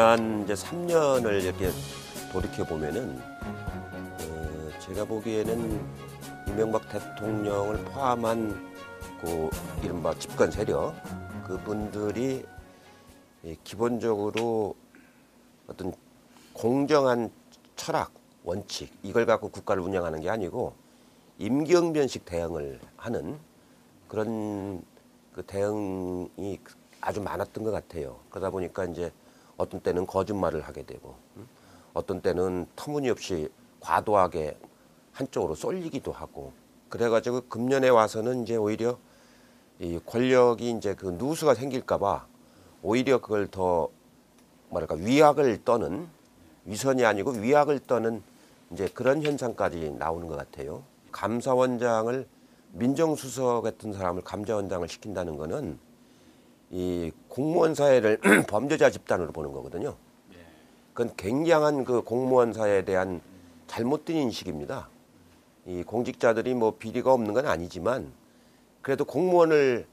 지난 이제 3년을 이렇게 돌이켜 보면은 제가 보기에는 이명박 대통령을 포함한 그 이른바 집권 세력 그분들이 기본적으로 어떤 공정한 철학, 원칙 이걸 갖고 국가를 운영하는 게 아니고 임기응변식 대응을 하는 그런 그 대응이 아주 많았던 것 같아요. 그러다 보니까 이제 어떤 때는 거짓말을 하게 되고 어떤 때는 터무니없이 과도하게 한쪽으로 쏠리기도 하고 그래가지고 금년에 와서는 이제 오히려 이 권력이 이제 그 누수가 생길까봐 오히려 그걸 더 뭐랄까 위약을 떠는 위선이 아니고 위약을 떠는 이제 그런 현상까지 나오는 것 같아요. 감사원장을 민정수석 같은 사람을 감사원장을 시킨다는 거는 이 공무원 사회를 범죄자 집단으로 보는 거거든요. 그건 굉장한 그 공무원 사회에 대한 잘못된 인식입니다. 이 공직자들이 뭐 비리가 없는 건 아니지만 그래도 공무원을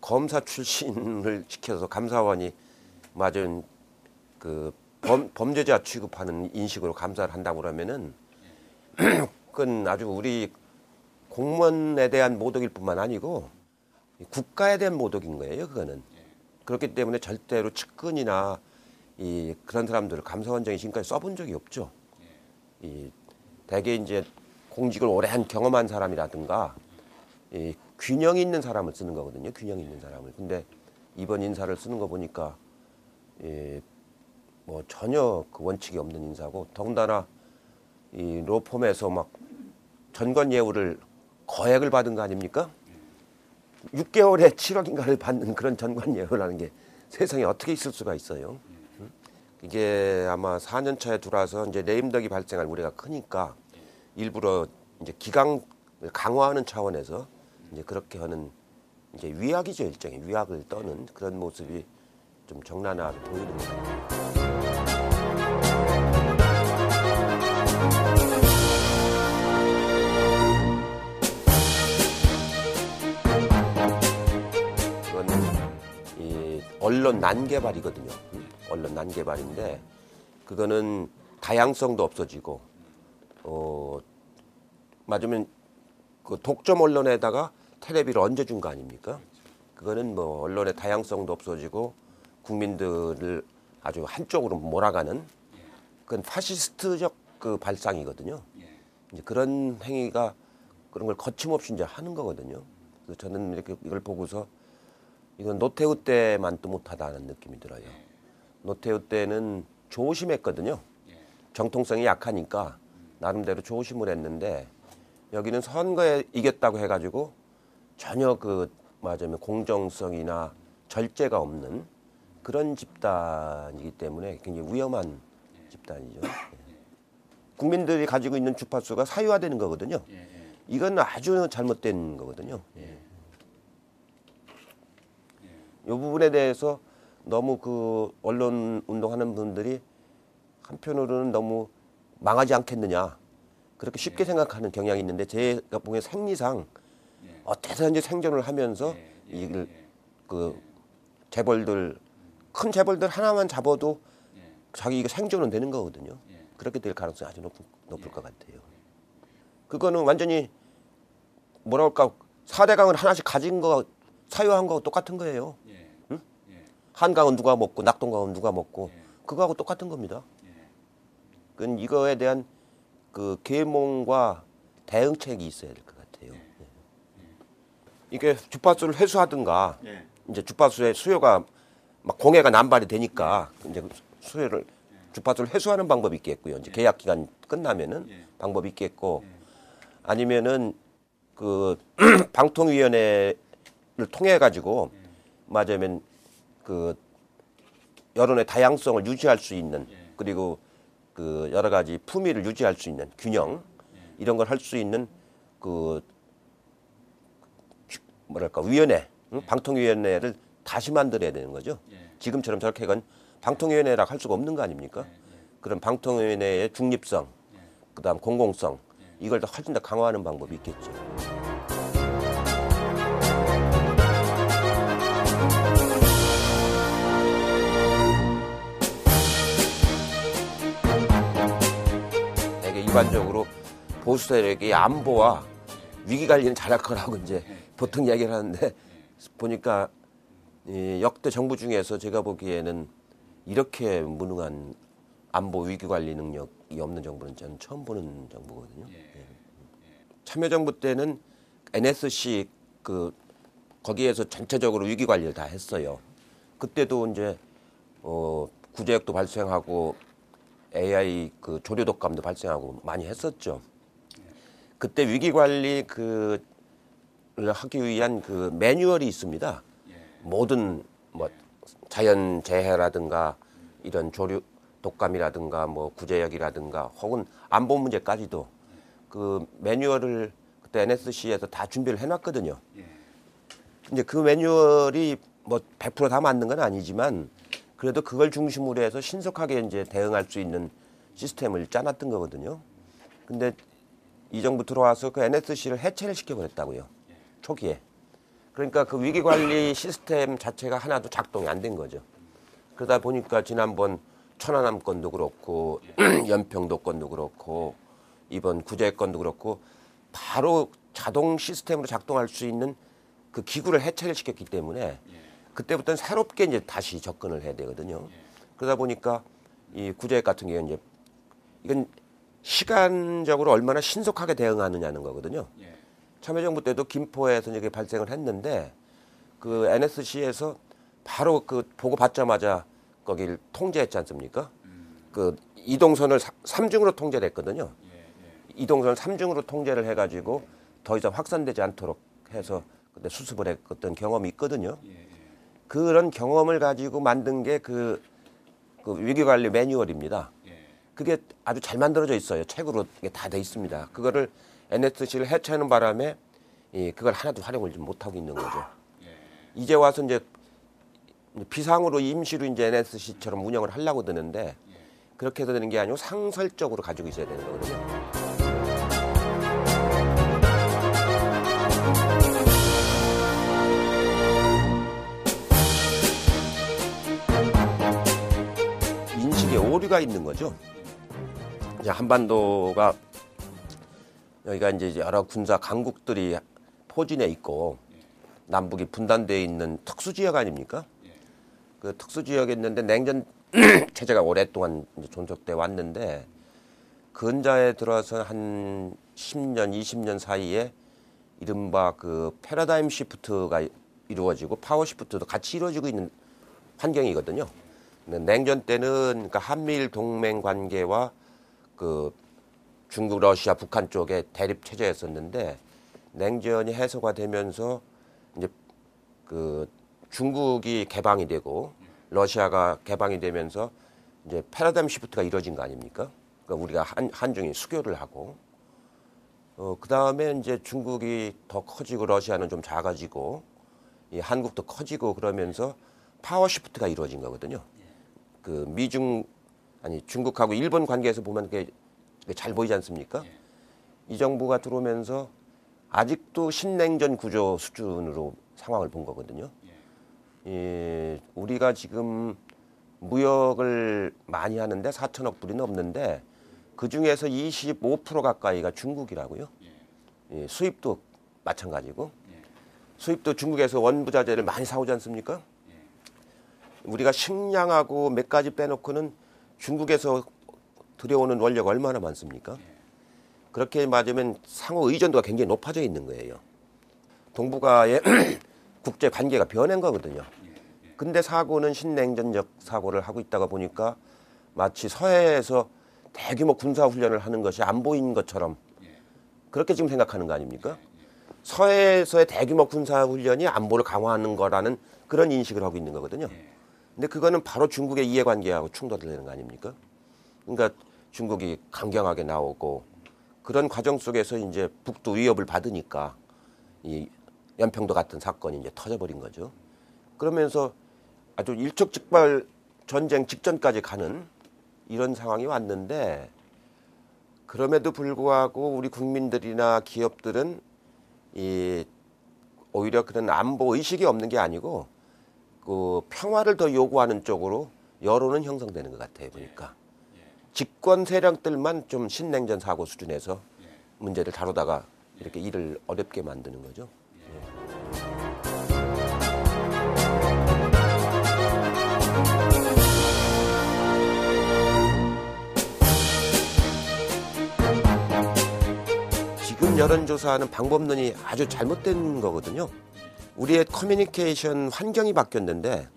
검사 출신을 시켜서 감사원이 맞은 그 범죄자 취급하는 인식으로 감사를 한다고 그러면은 그건 아주 우리 공무원에 대한 모독일 뿐만 아니고 국가에 대한 모독인 거예요. 그거는. 그렇기 때문에 절대로 측근이나 이 그런 사람들을 감사원장이 지금까지 써본 적이 없죠. 이 대개 이제 공직을 오래 한 경험한 사람이라든가 이 균형 있는 사람을 쓰는 거거든요. 균형 있는 사람을. 근데 이번 인사를 쓰는 거 보니까 뭐 전혀 그 원칙이 없는 인사고 더군다나 이 로펌에서 막 전권 예우를 거액을 받은 거 아닙니까? 6개월에 7억인가를 받는 그런 전권 예우라는 게 세상에 어떻게 있을 수가 있어요. 이게 아마 4년 차에 들어와서 이제 레임덕이 발생할 우려가 크니까 일부러 이제 기강 강화하는 차원에서 이제 그렇게 하는 이제 위약이죠. 일종의 위약을 떠는 그런 모습이 좀 적나라하게 보이는 것 같아요. 언론 난개발이거든요. 언론 난개발인데 그거는 다양성도 없어지고 맞으면 그 독점 언론에다가 텔레비를 얹어준 거 아닙니까? 그거는 뭐 언론의 다양성도 없어지고 국민들을 아주 한쪽으로 몰아가는 그건 파시스트적 그 발상이거든요. 이제 그런 행위가 그런 걸 거침없이 이제 하는 거거든요. 그래서 저는 이렇게 이걸 보고서 이건 노태우 때만 또 못하다는 느낌이 들어요. 노태우 때는 조심했거든요. 정통성이 약하니까 나름대로 조심을 했는데 여기는 선거에 이겼다고 해가지고 전혀 그 맞으면 공정성이나 절제가 없는 그런 집단이기 때문에 굉장히 위험한 집단이죠. 국민들이 가지고 있는 주파수가 사유화되는 거거든요. 이건 아주 잘못된 거거든요. 이 부분에 대해서 너무 그 언론 운동하는 분들이 한편으로는 너무 망하지 않겠느냐 그렇게 쉽게 생각하는 경향이 있는데 제가 보기엔 생리상 어떻게든지 생존을 하면서 이걸 그 재벌들 큰 재벌들 하나만 잡아도 자기 이거 생존은 되는 거거든요. 그렇게 될 가능성이 아주 높을 것 같아요. 그거는 완전히 뭐라 할까 4대강을 하나씩 가진 거 사유한 거하고 똑같은 거예요. 응? 한강은 누가 먹고 낙동강은 누가 먹고 그거하고 똑같은 겁니다. 그건 이거에 대한 그 계몽과 대응책이 있어야 될 것 같아요. 이게 주파수를 회수하든가 이제 주파수의 수요가 막 공해가 남발이 되니까 이제 수요를 주파수를 회수하는 방법이 있겠고요. 이제 계약 기간 끝나면은 방법이 있겠고 아니면은 그 방통위원회를 통해 가지고 맞으면 그 여론의 다양성을 유지할 수 있는 그리고 그 여러 가지 품위를 유지할 수 있는 균형 이런 걸 할 수 있는 그 뭐랄까 위원회 방통위원회를 다시 만들어야 되는 거죠. 지금처럼 저렇게 건 방통위원회라고 할 수가 없는 거 아닙니까? 그런 방통위원회의 중립성, 그다음 공공성 이걸 더 훨씬 더 강화하는 방법이 있겠죠. 일반적으로 보수 세력이 안보와 위기 관리는 잘할 거라고 이제 보통 이야기를 하는데 보니까 이 역대 정부 중에서 제가 보기에는 이렇게 무능한 안보 위기 관리 능력이 없는 정부는 저는 처음 보는 정부거든요. 참여정부 때는 NSC 거기에서 전체적으로 위기 관리를 다 했어요. 그때도 이제 구제역도 발생하고 AI 조류 독감도 발생하고 많이 했었죠. 그때 위기 관리 를 하기 위한 매뉴얼이 있습니다. 모든 뭐 자연 재해라든가 이런 조류 독감이라든가 뭐 구제역이라든가 혹은 안보 문제까지도 그 매뉴얼을 그때 NSC에서 다 준비를 해놨거든요. 이제 그 매뉴얼이 뭐 100% 다 맞는 건 아니지만 그래도 그걸 중심으로 해서 신속하게 이제 대응할 수 있는 시스템을 짜놨던 거거든요. 근데 이 정부 들어와서 그 NSC를 해체를 시켜버렸다고요. 초기에. 그러니까 그 위기관리 시스템 자체가 하나도 작동이 안 된 거죠. 그러다 보니까 지난번 천안함 건도 그렇고 연평도 건도 그렇고 이번 구제 건도 그렇고 바로 자동 시스템으로 작동할 수 있는 그 기구를 해체를 시켰기 때문에 그때부터는 새롭게 이제 다시 접근을 해야 되거든요. 그러다 보니까 이 구제역 같은 경우는 이제 이건 시간적으로 얼마나 신속하게 대응하느냐는 거거든요. 참여정부 때도 김포에서 이게 발생을 했는데 그 NSC에서 바로 보고 받자마자 거기를 통제했지 않습니까? 그 이동선을 3중으로 통제를 했거든요. 이동선을 3중으로 통제를 해가지고 더 이상 확산되지 않도록 해서 그때 수습을 했던 경험이 있거든요. 그런 경험을 가지고 만든 게 그 위기관리 매뉴얼입니다. 그게 아주 잘 만들어져 있어요. 책으로 다 돼 있습니다. 그거를 NSC를 해체하는 바람에 그걸 하나도 활용을 못하고 있는 거죠. 이제 와서 이제 비상으로 임시로 이제 NSC처럼 운영을 하려고 드는데 그렇게 해서 되는 게 아니고 상설적으로 가지고 있어야 되는 거거든요. 인식에 오류가 있는 거죠. 이제 한반도가 여기가 이제 여러 군사 강국들이 포진해 있고 남북이 분단되어 있는 특수지역 아닙니까? 그 특수지역에 있는데 냉전 체제가 오랫동안 이제 존속돼 왔는데 근자에 들어서 한 10년, 20년 사이에 이른바 그 패러다임 시프트가 이루어지고 파워 시프트도 같이 이루어지고 있는 환경이거든요. 냉전 때는 그러니까 한미일 동맹 관계와 그 중국, 러시아, 북한 쪽에 대립 체제였었는데 냉전이 해소가 되면서 이제 그 중국이 개방이 되고 러시아가 개방이 되면서 이제 패러다임 시프트가 이루어진 거 아닙니까? 그러니까 우리가 한중이 수교를 하고 그 다음에 이제 중국이 더 커지고 러시아는 좀 작아지고 이 한국도 커지고 그러면서 파워 시프트가 이루어진 거거든요. 그 중국하고 일본 관계에서 보면 그게 잘 보이지 않습니까? 이 정부가 들어오면서 아직도 신냉전 구조 수준으로 상황을 본 거거든요. 우리가 지금 무역을 많이 하는데 4천억 불이 넘는데 그 중에서 25% 가까이가 중국이라고요. 수입도 마찬가지고 수입도 중국에서 원부자재를 많이 사오지 않습니까? 우리가 식량하고 몇 가지 빼놓고는 중국에서 들여오는 원료가 얼마나 많습니까? 그렇게 맞으면 상호 의존도가 굉장히 높아져 있는 거예요. 동북아의 국제 관계가 변한 거거든요. 근데 사고는 신냉전적 사고를 하고 있다가 보니까 마치 서해에서 대규모 군사훈련을 하는 것이 안 보이는 것처럼 그렇게 지금 생각하는 거 아닙니까? 서해에서의 대규모 군사훈련이 안보를 강화하는 거라는 그런 인식을 하고 있는 거거든요. 근데 그거는 바로 중국의 이해관계하고 충돌되는 거 아닙니까? 그러니까 중국이 강경하게 나오고 그런 과정 속에서 이제 북도 위협을 받으니까 이 연평도 같은 사건이 이제 터져버린 거죠. 그러면서 아주 일촉즉발 전쟁 직전까지 가는 이런 상황이 왔는데 그럼에도 불구하고 우리 국민들이나 기업들은 오히려 그런 안보 의식이 없는 게 아니고 그 평화를 더 요구하는 쪽으로 여론은 형성되는 것 같아요 보니까. 집권 세력들만 좀 신냉전 사고 수준에서 문제를 다루다가 이렇게 일을 어렵게 만드는 거죠. 지금 여론조사하는 방법론이 아주 잘못된 거거든요. 우리의 커뮤니케이션 환경이 바뀌었는데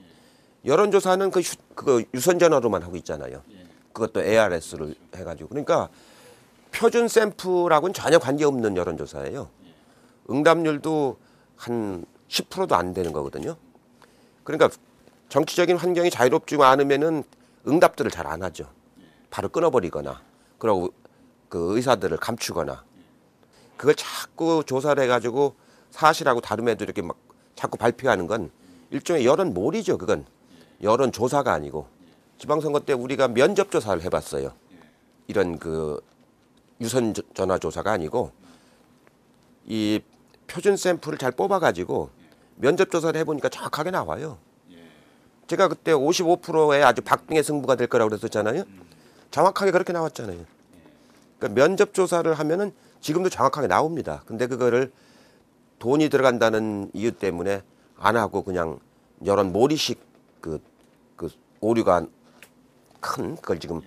여론조사는 그거 유선전화로만 하고 있잖아요. 그것도 ARS를 해가지고. 그러니까 표준 샘플하고는 전혀 관계없는 여론조사예요. 응답률도 한 10%도 안 되는 거거든요. 그러니까 정치적인 환경이 자유롭지 않으면은 응답들을 잘 안 하죠. 바로 끊어버리거나, 그리고 그 의사들을 감추거나, 그걸 자꾸 조사를 해가지고 사실하고 다름에도 이렇게 막 자꾸 발표하는 건 일종의 여론몰이죠. 그건 여론조사가 아니고. 지방선거 때 우리가 면접조사를 해봤어요. 이런 그 유선 전화 조사가 아니고 이 표준 샘플을 잘 뽑아가지고 면접 조사를 해보니까 정확하게 나와요. 제가 그때 55%의 아주 박빙의 승부가 될 거라고 그랬었잖아요. 정확하게 그렇게 나왔잖아요. 그러니까 면접 조사를 하면은 지금도 정확하게 나옵니다. 근데 그거를 돈이 들어간다는 이유 때문에 안 하고 그냥 여론 몰이식 그 오류가 큰 그걸 지금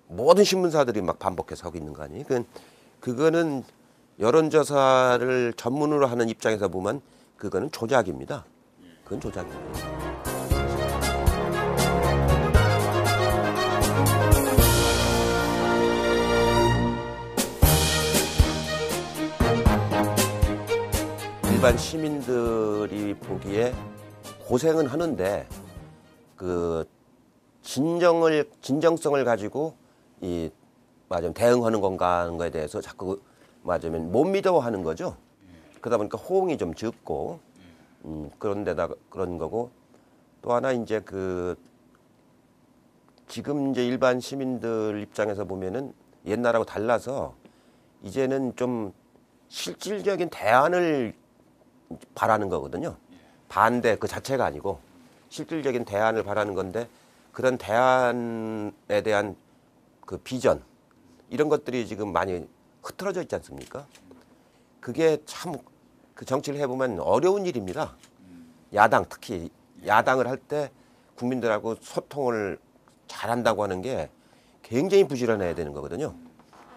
모든 신문사들이 막 반복해서 하고 있는 거 아니에요? 그거는 여론조사를 전문으로 하는 입장에서 보면 그거는 조작입니다. 그건 조작입니다. 일반 시민들이 보기에 고생은 하는데 그 진정성을 가지고 이 맞으면 대응하는 건가 하는 거에 대해서 자꾸 맞으면 못 믿어하는 거죠. 그러다 보니까 호응이 좀 적고 그런 데다 그런 거고, 또 하나 이제 그 지금 이제 일반 시민들 입장에서 보면은 옛날하고 달라서 이제는 좀 실질적인 대안을 바라는 거거든요. 반대 그 자체가 아니고 실질적인 대안을 바라는 건데, 그런 대안에 대한 그 비전 이런 것들이 지금 많이 흐트러져 있지 않습니까? 그게 참 그 정치를 해보면 어려운 일입니다. 야당, 특히 야당을 할 때 국민들하고 소통을 잘한다고 하는 게 굉장히 부지런해야 되는 거거든요.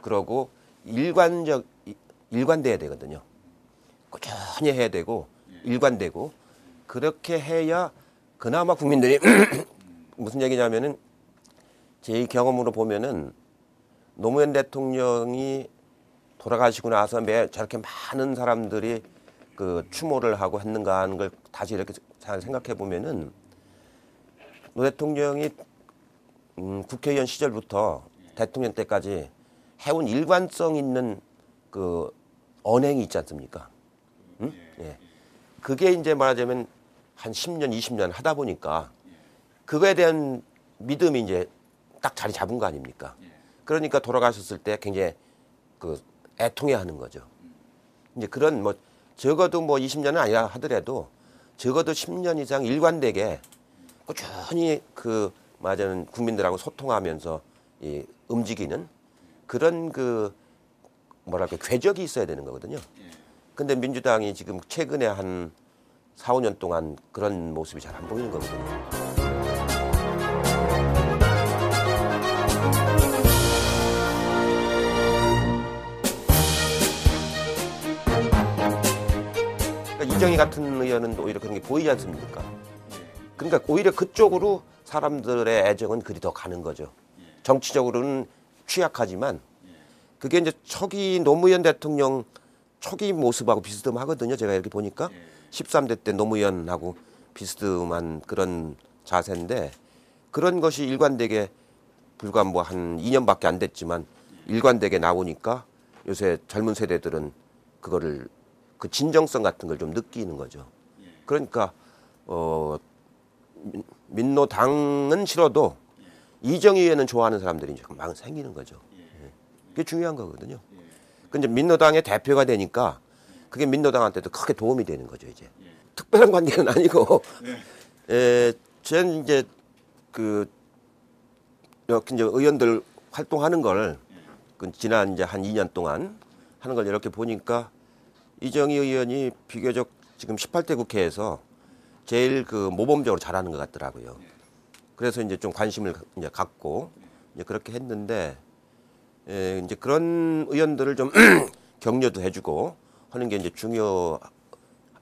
그러고 일관돼야 되거든요. 꾸준히 해야 되고 일관되고, 그렇게 해야 그나마 국민들이 무슨 얘기냐면은 제 경험으로 보면은 노무현 대통령이 돌아가시고 나서 저렇게 많은 사람들이 그 추모를 하고 했는가 하는 걸 다시 이렇게 잘 생각해 보면은 노 대통령이 국회의원 시절부터 대통령 때까지 해온 일관성 있는 그 언행이 있지 않습니까? 응? 예. 그게 이제 말하자면 한 10년, 20년 하다 보니까 그거에 대한 믿음이 이제 딱 자리 잡은 거 아닙니까? 그러니까 돌아가셨을 때 굉장히 그 애통해 하는 거죠. 이제 그런 뭐 적어도 뭐 20년은 아니라 하더라도 적어도 10년 이상 일관되게 꾸준히 그 맞아는 국민들하고 소통하면서 이 움직이는 그런 그 뭐랄까 궤적이 있어야 되는 거거든요. 근데 민주당이 지금 최근에 한 4, 5년 동안 그런 모습이 잘 안 보이는 거거든요. 그러니까 이정희 같은 의원은 오히려 그런 게 보이지 않습니까? 그러니까 오히려 그쪽으로 사람들의 애정은 그리 더 가는 거죠. 정치적으로는 취약하지만 그게 이제 초기 노무현 대통령 초기 모습하고 비슷하거든요. 제가 이렇게 보니까 13대 때 노무현하고 비슷한 그런 자세인데, 그런 것이 일관되게 불과 뭐 한 2년밖에 안 됐지만 일관되게 나오니까 요새 젊은 세대들은 그거를 그 진정성 같은 걸 좀 느끼는 거죠. 그러니까 민노당은 싫어도 이정희 의원은 좋아하는 사람들이 이제 막 생기는 거죠. 그게 중요한 거거든요. 근데 민노당의 대표가 되니까 그게 민노당한테도 크게 도움이 되는 거죠, 이제. 특별한 관계는 아니고, 저는 이제 이제 의원들 활동하는 걸 지난 이제 한 2년 동안 하는 걸 이렇게 보니까 이정희 의원이 비교적 지금 18대 국회에서 제일 그 모범적으로 잘하는 것 같더라고요. 그래서 이제 좀 관심을 이제 갖고 이제 그렇게 했는데 이제 그런 의원들을 좀 격려도 해주고 하는 게 이제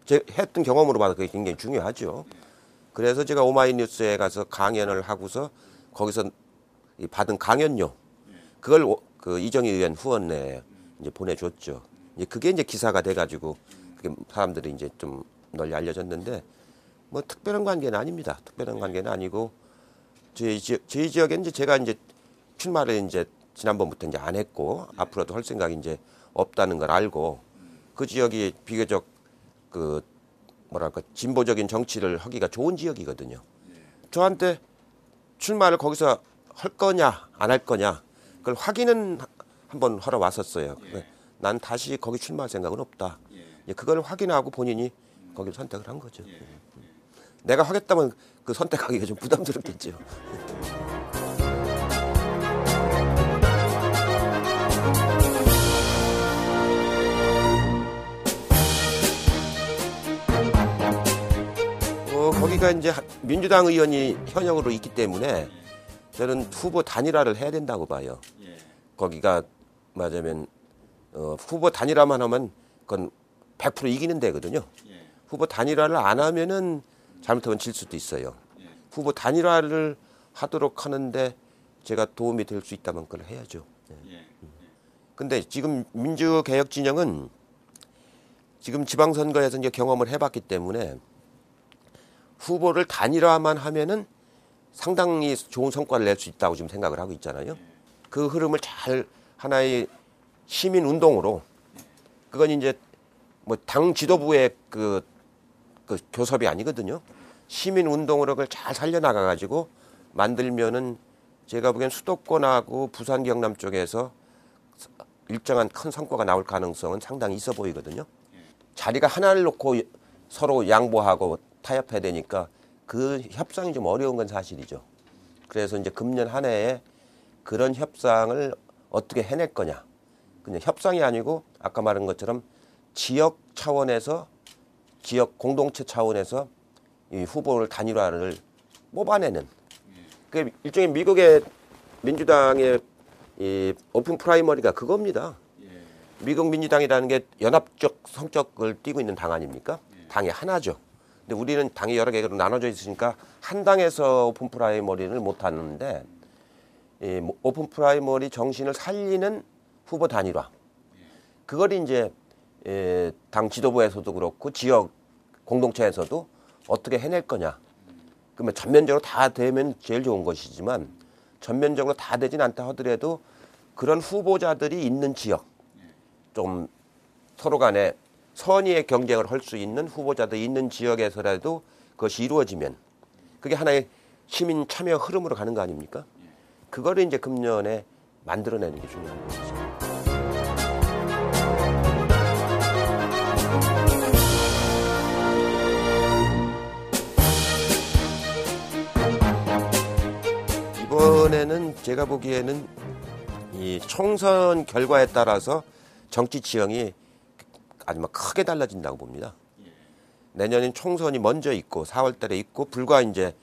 제 했던 경험으로 봐서 그게 굉장히 중요하죠. 그래서 제가 오마이뉴스에 가서 강연을 하고서 거기서 받은 강연료 그걸 그 이정희 의원 후원에 이제 보내줬죠. 이제 그게 이제 기사가 돼가지고 그게 사람들이 이제 좀 널리 알려졌는데 뭐 특별한 관계는 아닙니다. 특별한 관계는 아니고 저희 지역에 이제 제가 이제 출마를 이제 지난번부터 이제 안 했고 앞으로도 할 생각이 이제 없다는 걸 알고 그 지역이 비교적 그 뭐랄까 진보적인 정치를 하기가 좋은 지역이거든요. 저한테 출마를 거기서 할 거냐 안 할 거냐 그걸 확인은 한번 하러 왔었어요. 난 다시 거기 출마할 생각은 없다. 그걸 확인하고 본인이 거기를 선택을 한 거죠. 내가 하겠다면 그 선택하기가 좀 부담스럽겠죠. 거기가 이제 민주당 의원이 현역으로 있기 때문에 저는 후보 단일화를 해야 된다고 봐요. 거기가 맞으면 후보 단일화만 하면 그건 100% 이기는 데거든요. 후보 단일화를 안 하면은 잘못하면 질 수도 있어요. 후보 단일화를 하도록 하는데 제가 도움이 될 수 있다면 그걸 해야죠. 근데 지금 민주개혁 진영은 지금 지방선거에서 이제 경험을 해봤기 때문에 후보를 단일화만 하면은 상당히 좋은 성과를 낼 수 있다고 지금 생각을 하고 있잖아요. 그 흐름을 잘 하나의 시민 운동으로 그건 이제 뭐 당 지도부의 그 교섭이 아니거든요. 시민 운동으로 그걸 잘 살려나가 가지고 만들면은 제가 보기엔 수도권하고 부산 경남 쪽에서 일정한 큰 성과가 나올 가능성은 상당히 있어 보이거든요. 자리가 하나를 놓고 서로 양보하고 타협해야 되니까 그 협상이 좀 어려운 건 사실이죠. 그래서 이제 금년 한 해에 그런 협상을 어떻게 해낼 거냐. 그냥 협상이 아니고 아까 말한 것처럼 지역 차원에서 지역 공동체 차원에서 이 후보를 단일화를 뽑아내는 그 일종의 미국의 민주당의 이 오픈 프라이머리가 그겁니다. 미국 민주당이라는 게 연합적 성격을 띠고 있는 당 아닙니까? 당이 하나죠. 근데 우리는 당이 여러 개로 나눠져 있으니까 한 당에서 오픈 프라이머리를 못 하는데 이 오픈 프라이머리 정신을 살리는 후보 단일화. 그걸 이제 당 지도부에서도 그렇고 지역 공동체에서도 어떻게 해낼 거냐. 그러면 전면적으로 다 되면 제일 좋은 것이지만 전면적으로 다 되진 않다 하더라도 그런 후보자들이 있는 지역 좀 서로 간에 선의의 경쟁을 할 수 있는 후보자들이 있는 지역에서라도 그것이 이루어지면 그게 하나의 시민 참여 흐름으로 가는 거 아닙니까? 그거를 이제 금년에 만들어내는 게 중요한 거죠. 이번에는 제가 보기에는 이 총선 결과에 따라서 정치 지형이 아주 막 크게 달라진다고 봅니다. 내년엔 총선이 먼저 있고 4월 달에 있고 불과 이제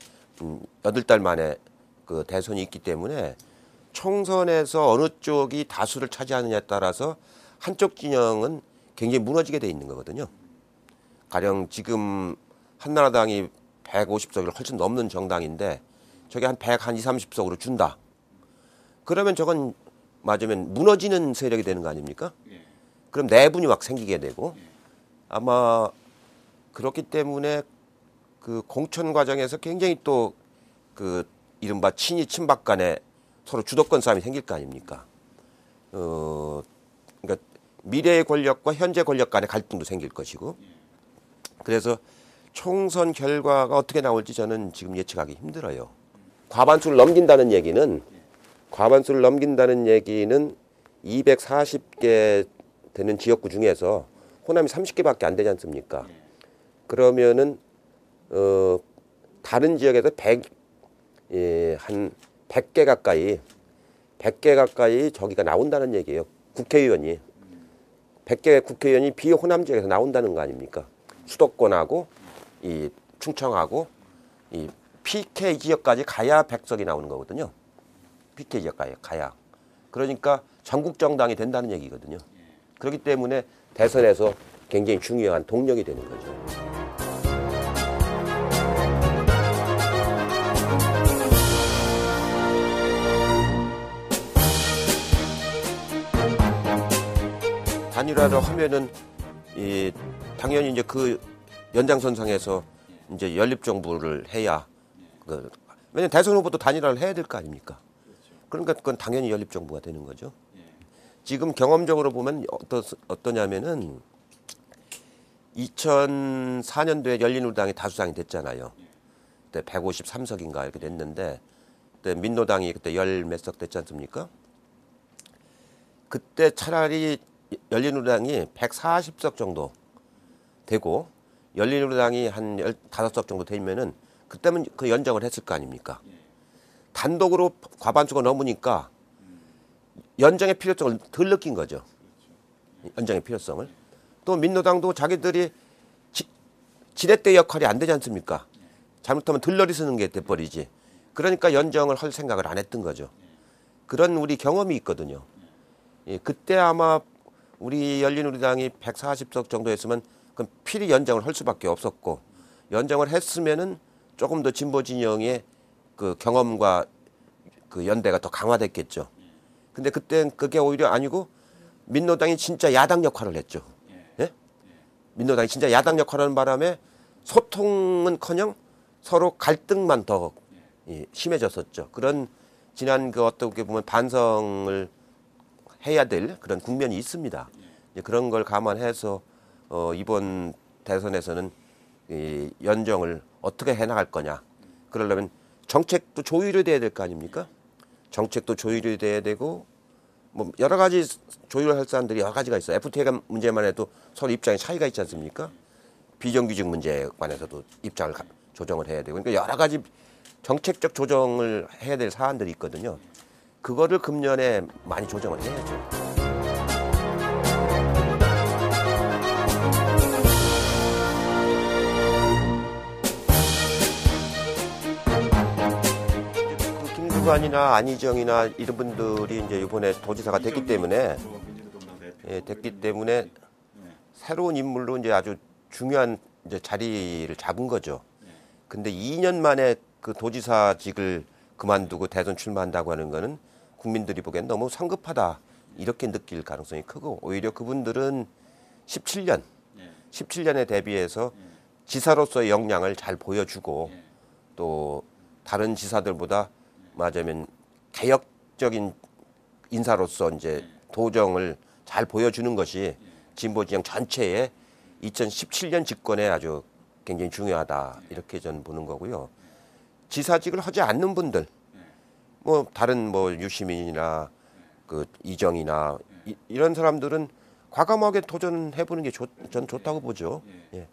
8달 만에 그 대선이 있기 때문에 총선에서 어느 쪽이 다수를 차지하느냐에 따라서 한쪽 진영은 굉장히 무너지게 돼 있는 거거든요. 가령 지금 한나라당이 150석을 훨씬 넘는 정당인데 저게 한 120, 30석으로 준다. 그러면 저건 맞으면 무너지는 세력이 되는 거 아닙니까? 그럼 내분이 막 생기게 되고 아마 그렇기 때문에 그 공천 과정에서 굉장히 또 그 이른바 친이 친박 간에 서로 주도권 싸움이 생길 거 아닙니까? 그러니까 미래의 권력과 현재 권력 간의 갈등도 생길 것이고 그래서 총선 결과가 어떻게 나올지 저는 지금 예측하기 힘들어요. 과반수를 넘긴다는 얘기는 240개 되는 지역구 중에서 호남이 30개밖에 안 되지 않습니까? 그러면은 다른 지역에서 한 100개 가까이 100개 가까이 저기가 나온다는 얘기예요. 국회의원이. 100개 국회의원이 비호남 지역에서 나온다는 거 아닙니까? 수도권하고 이 충청하고 이 PK 지역까지 가야 100석이 나오는 거거든요. PK 지역까지 가야. 그러니까 전국 정당이 된다는 얘기거든요. 그렇기 때문에 대선에서 굉장히 중요한 동력이 되는 거죠. 단일화를 하면은 당연히 이제 그 연장선상에서 이제 연립정부를 해야 왜냐면 대선 후보도 단일화를 해야 될 거 아닙니까? 그러니까 그건 당연히 연립정부가 되는 거죠. 지금 경험적으로 보면 어떠냐면은 2004년도에 열린우리당이 다수당이 됐잖아요. 그때 153석인가 이렇게 됐는데 그때 민노당이 그때 열 몇 석 됐지 않습니까? 그때 차라리 열린우리당이 140석 정도 되고 열린우리당이 한 15석 정도 되면은 그때면 그 연정을 했을 거 아닙니까? 단독으로 과반수가 넘으니까 연정의 필요성을 덜 느낀 거죠. 연정의 필요성을. 또 민노당도 자기들이 지렛대 역할이 안 되지 않습니까? 잘못하면 들러리 쓰는 게 돼버리지. 그러니까 연정을 할 생각을 안 했던 거죠. 그런 우리 경험이 있거든요. 그때 아마 우리 열린우리당이 140석 정도 했으면 그럼 필히 연정을 할 수밖에 없었고 연정을 했으면은 조금 더 진보 진영의 그 경험과 그 연대가 더 강화됐겠죠. 근데 그땐 그게 오히려 아니고 민노당이 진짜 야당 역할을 했죠. 예? 민노당이 진짜 야당 역할을 하는 바람에 소통은커녕 서로 갈등만 더 심해졌었죠. 그런 지난 그 어떻게 보면 반성을 해야 될 그런 국면이 있습니다. 그런 걸 감안해서 이번 대선에서는 이 연정을 어떻게 해나갈 거냐. 그러려면 정책도 조율이 돼야 될 거 아닙니까? 정책도 조율이 돼야 되고 뭐 여러 가지 조율할 사람들이 여러 가지가 있어요. FTA 문제만 해도 서로 입장에 차이가 있지 않습니까? 비정규직 문제에 관해서도 입장을 조정을 해야 되고 그러니까 여러 가지 정책적 조정을 해야 될 사안들이 있거든요. 그거를 금년에 많이 조정을 해야죠. 김두관이나 안희정이나 이런 분들이 이제 이번에 도지사가 됐기 때문에 새로운 인물로 이제 아주 중요한 이제 자리를 잡은 거죠. 근데 2년 만에 그 도지사직을 그만두고 대선 출마한다고 하는 거는 국민들이 보기엔 너무 성급하다 이렇게 느낄 가능성이 크고 오히려 그분들은 17년에 대비해서 지사로서의 역량을 잘 보여주고 또 다른 지사들보다 말하자면 개혁적인 인사로서 이제 도정을 잘 보여주는 것이 진보 진영 전체에 2017년 집권에 아주 굉장히 중요하다 이렇게 저는 보는 거고요. 지사직을 하지 않는 분들 뭐 다른 뭐 유시민이나 그 이정이나 이런 사람들은 과감하게 도전해보는 게 전 좋다고 보죠. 예.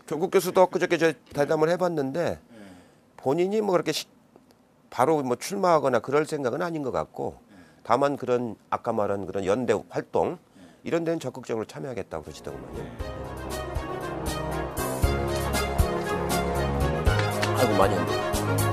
조국 교수도 그저께 저 대담을 해봤는데 본인이 뭐 그렇게 바로 뭐 출마하거나 그럴 생각은 아닌 것 같고 다만 그런 아까 말한 그런 연대 활동 이런 데는 적극적으로 참여하겠다고 그러시더군요. 아이고 많이 했네.